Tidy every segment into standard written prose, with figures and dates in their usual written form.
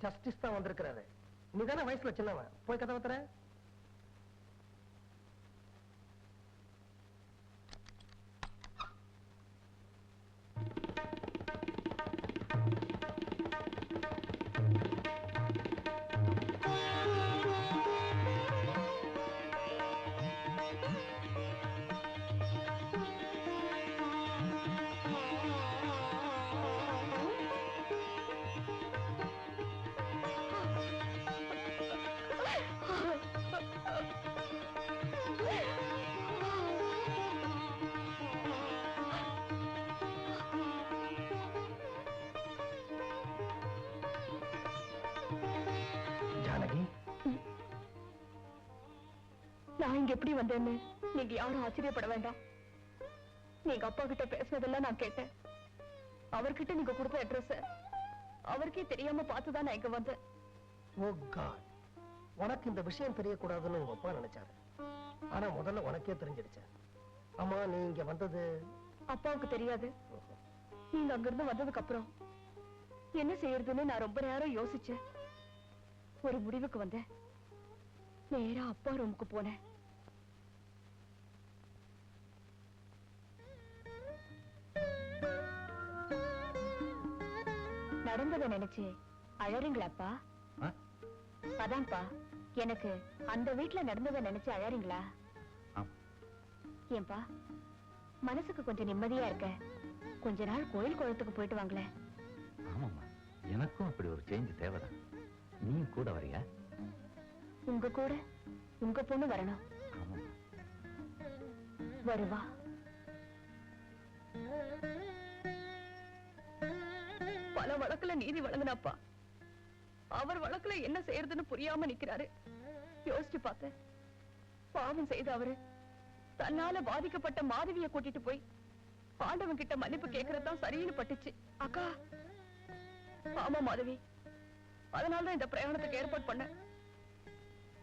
Justice தான் வந்திருக்கிறாரு. நீதானே வயசுல சின்னவன், போய் கதவை தர. நான் இங்க எப்படி வந்தேன்னு நீங்க யாரும் ஆச்சரியப்பட வேண்டாம். நீங்க அப்பா கிட்ட பேசுனதெல்லாம் நான் கேட்டேன். அவர்கிட்ட நீங்க கொடுத்த அட்ரஸ் அவருக்கே தெரியாம பார்த்துதான் நான் இங்க வந்தேன். ஓ காட், உனக்கு இந்த விஷயம் தெரியக்கூடாதுன்னு உங்க அப்பா நினைச்சாரு. ஆனா முதல்ல உனக்கே தெரிஞ்சிடுச்ச. ஆமா, நீ இங்க வந்தது அப்பாவுக்கு தெரியாது. நீங்க அங்கிருந்து வந்ததுக்கு அப்புறம் என்ன செய்யறதுன்னு நான் ரொம்ப நேரம் யோசிச்சேன். ஒரு முடிவுக்கு வந்தேன். நேரா அப்பா ரூமுக்கு போனேன். நடந்ததை நினைச்சு அழறீங்களாப்பா? அதான்ப்பா, எனக்கு அந்த வீட்டுல நடந்ததை நினைச்சு அழறீங்களா? ஏன்பா, மனசுக்கு கொஞ்சம் நிம்மதியா இருக்க கொஞ்ச நாள் கோயில் குளத்துக்கு போயிட்டு வாங்களேன். ஆமாம்மா, எனக்கும் அப்படி ஒரு சேஞ்ச் தேவைதான். நீ கூட வரியா? உங்க கூட உங்க பொண்ணு வரணும். வருவா? பல வழக்குல நீதி வழங்கினப்பா, அவர் வழக்குல என்ன செய்யறதுன்னு புரியாம நிக்கிறாரு. யோசிச்சு பார்த்தேன். பாவம் செய்த அவரு தன்னால பாதிக்கப்பட்ட மாதவியை கூட்டிட்டு போய் ஆண்டவன் கிட்ட மன்னிப்பு கேட்கறதுதான் சரின்னு பட்டுச்சு. அக்கா, ஆமா மாதவி, அதனாலதான் இந்த பிரயாணத்துக்கு ஏற்பாடு பண்ண.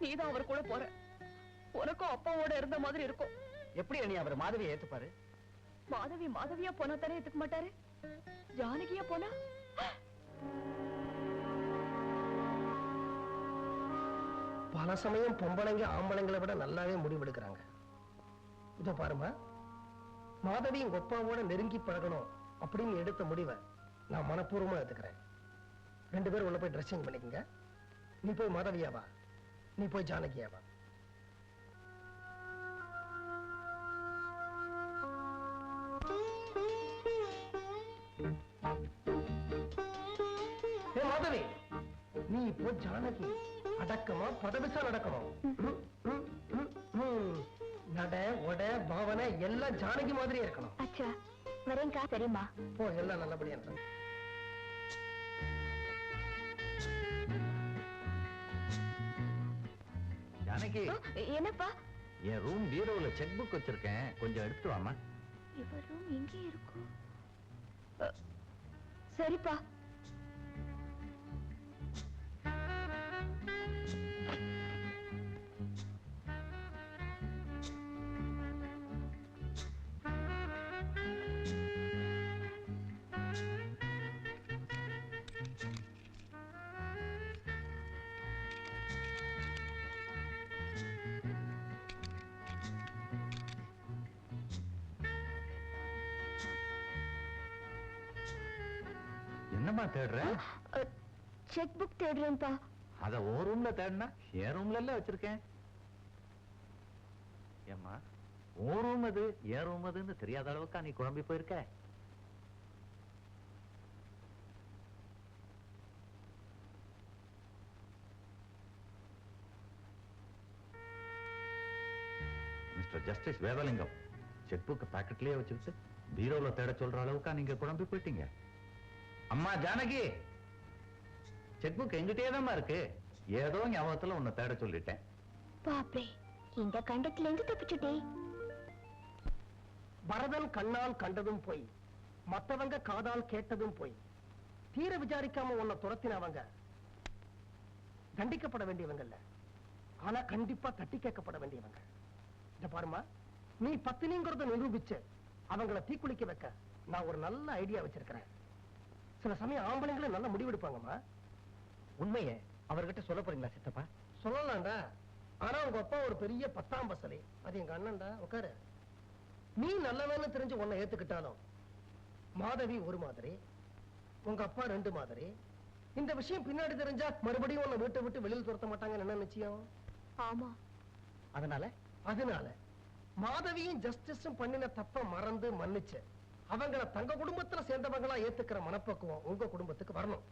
நீதான் அவர் கூட போற. உனக்கும் அப்பாவோட இருந்த மாதிரி இருக்கும். எப்படி நீ அவர் மாதவியை ஏத்துப்பாரு? மாதவியா போனா தானே ஏத்துக்க மாட்டாரு. ஜானகியா போனா பல சமயம் பொம்பளைங்க ஆம்பளைங்களை விட நல்லாவே முடிவெடுக்கிறாங்க. இத பாருமா, மாதவி உங்க அப்பாவோட நெருங்கி பழகணும் அப்படின்னு எடுத்த முடிவை நான் மனப்பூர்வமா எடுத்துக்கிறேன். 2 பேரும் உள்ள போய் ட்ரெஸ்ஸிங் பண்ணிக்கங்க. நீ போய் மாதவியாவா, நீ போய் ஜானகியாவா. மாதவி, நீ இப்போ ஜானகி அடக்கமா பதவிசா நடக்கணும். நட உட பாவனை எல்லாம் ஜானகி மாதிரி இருக்கணும். அச்சா, வரேங்கா. சரிம்மா, போ, எல்லாம் நல்லபடியா இருக்க. ஜானகி, என்னப்பா? என் ரூம் பீரோல செக் புக் வச்சிருக்கேன், கொஞ்சம் எடுத்து வாமா. இவர் ரூம் எங்கே இருக்கும்? சரிப்பா. என்னமா தேடுற? செக் புக் தேடுறேன்ப்பா. அத ஓ ரூம்ல தேடுனா என் ரூம்ல வச்சிருக்கேன். ஏம்மா, ஓ ரூம் அது என் ரூம் அதுன்னு தெரியாத அளவுக்கா நீ குழம்பி போயிருக்க? மிஸ்டர் ஜஸ்டிஸ் வேதலிங்கம், செக் புக் பாக்கெட்லயே வச்சுக்கிட்டு பீரோல தேட சொல்ற அளவுக்கா நீங்க குழம்பி போயிட்டீங்க? அம்மா ஜானகி, செக் புக் எங்கிட்டே தான் இருக்கு. ஏதோ ஞாபகத்துல உன்னை தேட சொல்லிட்டேன். பாப்பே, இந்த கண்டத்துல இருந்து தப்பிச்சுட்டே. பரதன் கண்ணால் கண்டதும் போய், மத்தவங்க காதால் கேட்டதும் போய், தீர விசாரிக்காம உன்னை துரத்தினவங்க தண்டிக்கப்பட வேண்டியவங்க, ஆனா கண்டிப்பா தட்டி கேட்கப்பட வேண்டியவங்க. இத பாருமா, நீ பத்தினிங்கிறத நிரூபிச்சு அவங்கள தீக்குளிக்க வைக்க நான் ஒரு நல்ல ஐடியா வச்சிருக்கிறேன். சில சமயம் ஆம்பளைங்களை நல்ல முடிவெடுப்பாங்கம்மா. உண்மையை அவர்கிட்ட சொல்ல போறீங்களா சித்தப்பா? சொல்லலாம்டா. ஆனா உங்க அப்பா ஒரு பெரிய 10ஆம் பசலி. அது எங்க அண்ணன்டா. உட்காரு. நீ நல்லவன்னு தெரிஞ்சு உன்னை ஏத்துக்கிட்டாலும் மாதவி ஒரு மாதிரி, உங்க அப்பா 2 மாதிரி. இந்த விஷயம் பின்னாடி தெரிஞ்சா மறுபடியும் உன்னை வீட்டை விட்டு வெளியில் துரத்த மாட்டாங்கன்னு என்ன நிச்சயம்? ஆமா. அதனால மாதவியும் ஜஸ்டிஸும் பண்ணின தப்ப மறந்து மன்னிச்சு அவங்கள தங்க குடும்பத்துல சேர்ந்தவங்களா ஏத்துக்கிற மனப்பக்குவம் உங்க குடும்பத்துக்கு வரணும்.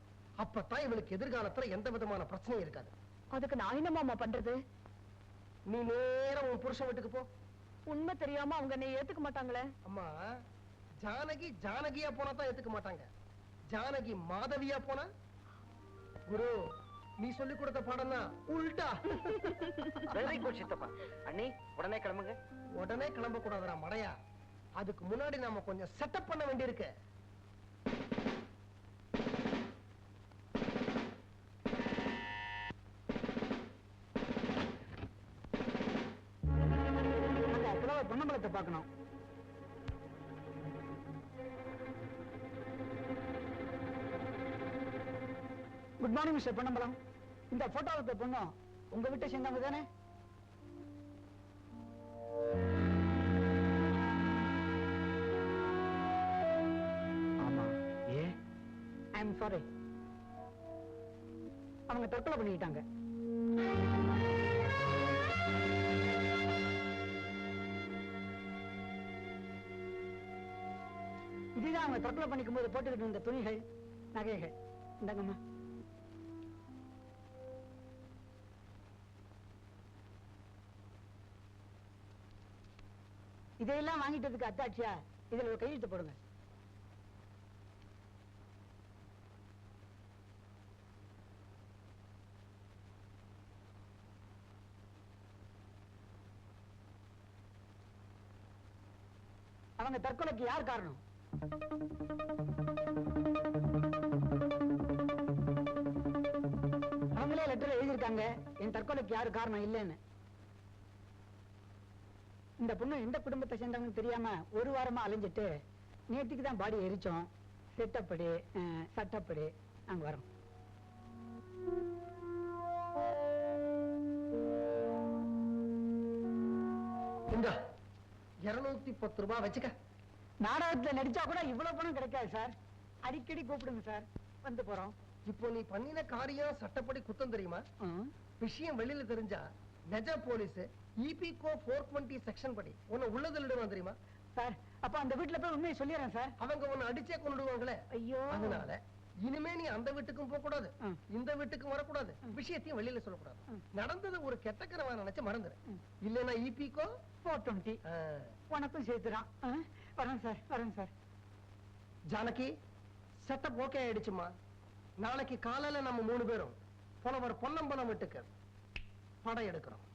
அப்பதான் இவளுக்கு எதிர்காலத்துல எந்த விதமான பிரச்சனையும் இருக்காது. அதுக்கு நான் என்ன மாமா பண்றது? நீ நேரா உன் புருஷன் வீட்டுக்கு போ. உண்மை தெரியாம அவங்க என்னை ஏத்துக்க மாட்டாங்களே. அம்மா, ஜானகி ஜானகியா போனா தான் ஏத்துக்க மாட்டாங்க. ஜானகி மாதவியா போனா, குரு நீ சொல்லி கொடுத்த பாடம் தான் உல்டா. வெரி குட் சித்தப்பா. அண்ணி உடனே கிளம்புங்க. உடனே கிளம்ப கூடாதுடா மடையா. அதுக்கு முன்னாடி நாம கொஞ்சம் செட்டப் பண்ண வேண்டியிருக்கு. பொன்னம்பலத்தை பார்க்கணும். Good morning mister Ponnambalam. இந்த போட்டோவுக்கு பொண்ணும் உங்க வீட்டை சேர்ந்தவங்க தானே? ஆமா. ஏ ஐ எம் சாரி. அவங்க தற்கொலை பண்ணிக்கிட்டாங்க. இதுதான் அவங்க தற்கொலை பண்ணிக்கும் போது போட்டுக்கிட்டு இருந்த துணிகள், நகைகள். இந்தாங்கம்மா. இதையெல்லாம் வாங்கிட்டதுக்கு அத்தாட்சியா இதுல ஒரு கையெழுத்து போடுங்க. அவங்க தற்கொலைக்கு யார் காரணம்? அவங்களே லெட்டர் எழுதியிருக்காங்க, என் தற்கொலைக்கு யாரு காரணம் இல்லைன்னு. இந்த பொண்ணு எந்த குடும்பத்தை சேர்ந்தவங்க தெரியாம ஒரு வாரமா அலைஞ்சிட்டு நேற்றுக்கு தான் பாடி எரிச்சோம். திட்டப்படி சட்டப்படி நாங்க வரோம். இந்த 210 ரூபாய் வச்சுக்க. நாடகத்துல நடிச்சா கூட இவ்வளவு பணம் கிடைக்காது சார். அடிக்கடி கூப்பிடுங்க சார், வந்து போறோம். இப்போ நீ பண்ணின காரியம் சட்டப்படி குத்தம் தெரியுமா? விஷயம் வெளியில தெரிஞ்சா நெஜ போலீஸ் EPCO 420 செக்ஷன் படி உன்னை உள்ளதில் இடுவான் தெரியுமா? சார் அப்ப அந்த வீட்டுல போய் உண்மையை சொல்லிடுறேன் சார். அவங்க உன்னை அடிச்சே கொண்டுடுவாங்களே. ஐயோ. அதனால இனிமே நீ அந்த வீட்டுக்கும் போக கூடாது, இந்த வீட்டுக்கும் வரக்கூடாது, விஷயத்தையும் வெளியில சொல்லக்கூடாது. நடந்தது ஒரு கெட்ட கனவா நினைச்சு மறந்துரு. இல்லன்னா EPCO 420 உனக்கும் சேர்த்துறான். வரேன் சார், வரேன் சார். ஜானகி செட்டப் ஓகே ஆயிடுச்சுமா. நாளைக்கு காலையில நம்ம 3 பேரும் புலவர் பொன்னம்பலம் வீட்டுக்கு படம் எடுக்கிறோம்.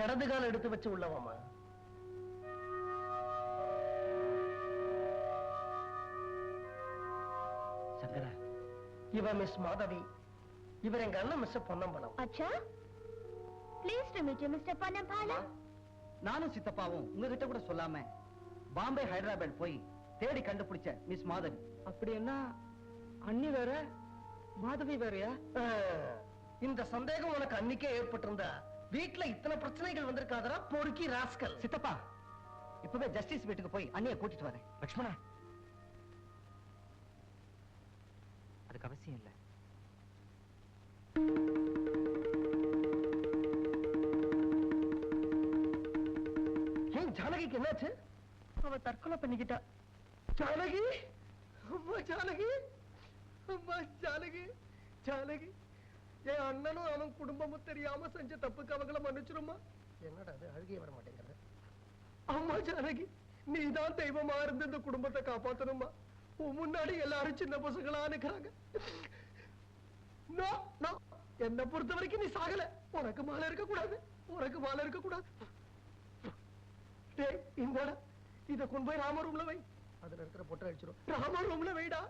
இடது கால எடுத்து வச்சு உள்ளவாமா. சங்கரா, இவ மிஸ் மாதவி, இவர் எங்க அண்ணன் மிஸ் பொன்னம்பலம். அச்சா, please to meet you mister Ponnambalam. நானும் சித்தப்பாவும் உங்ககிட்ட கூட சொல்லாம பாம்பே ஹைதராபாத் போய் தேடி கண்டுபிடிச்ச மிஸ் மாதவி. அப்படி என்ன அண்ணி வேற மாதவி வேறயா? இந்த சந்தேகம் உனக்கு அன்னைக்கே ஏற்பட்டிருந்தா வீட்டுல இத்தனை பிரச்சனைகள் வந்திருக்காதரா பொறுக்கி ராஸ்கல். சித்தப்பா, இப்பவே ஜஸ்டிஸ் வீட்டுக்கு போய் அண்ணியை கூட்டிட்டு வரேன். லட்சுமணா, அதுக்கு அவசியம் இல்லை. ஏன் ஜானகிக்கு என்னாச்சு? அவ தற்கொலை பண்ணிக்கிட்டா. ஜானகி, அம்மா ஜானகி, அம்மா ஜானகி, ஜானகி, என் அண்ணனும் அவன் குடும்பமும் தெரியாம செஞ்ச தப்புக்கு அவங்கள மன்னிச்சிருமா. என்னடா அது அழுகிய வர மாட்டேங்கிறது. அம்மா ஜானகி, நீதான் தெய்வமா இருந்து இந்த குடும்பத்தை காப்பாத்தணுமா. உன் முன்னாடி எல்லாரும் சின்ன பசங்களா நிக்கிறாங்க. என்ன பொறுத்த வரைக்கும் நீ சாகல. உனக்கு மாலை இருக்க கூடாது, உனக்கு மாலை இருக்க கூடாது. இந்த இத கொண்டு போய் ராம ரூம்ல வை. அதுல இருக்கிற பொட்டை அடிச்சிடும். ராம ரூம்ல வைடா.